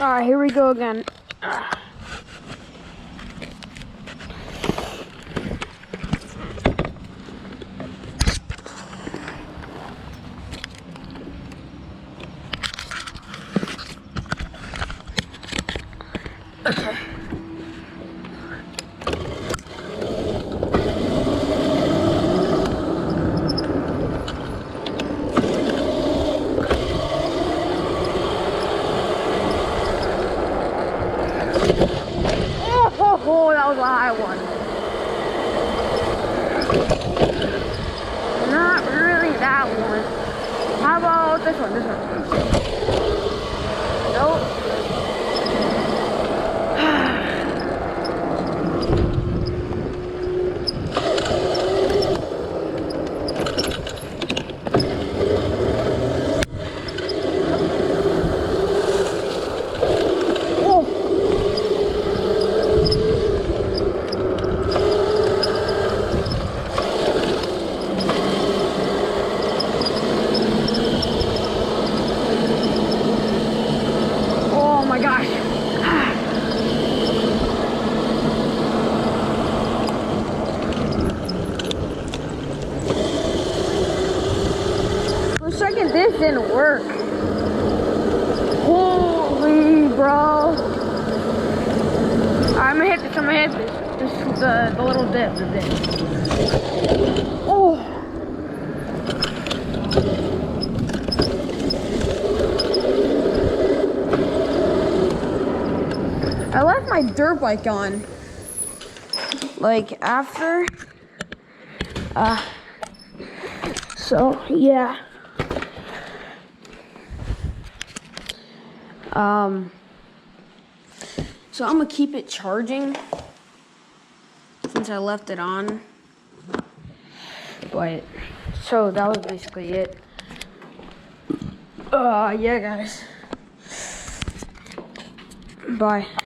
Alright, here we go again. Okay. Oh, that was a high one. Not really that one. How about this one? Nope. Oh my gosh. For a second, this didn't work. Holy bro. I'm gonna hit this. This the little dip, the dip. Oh. I left my dirt bike on. Like after. So yeah. So I'm gonna keep it charging since I left it on. But so that was basically it. Yeah guys. Bye.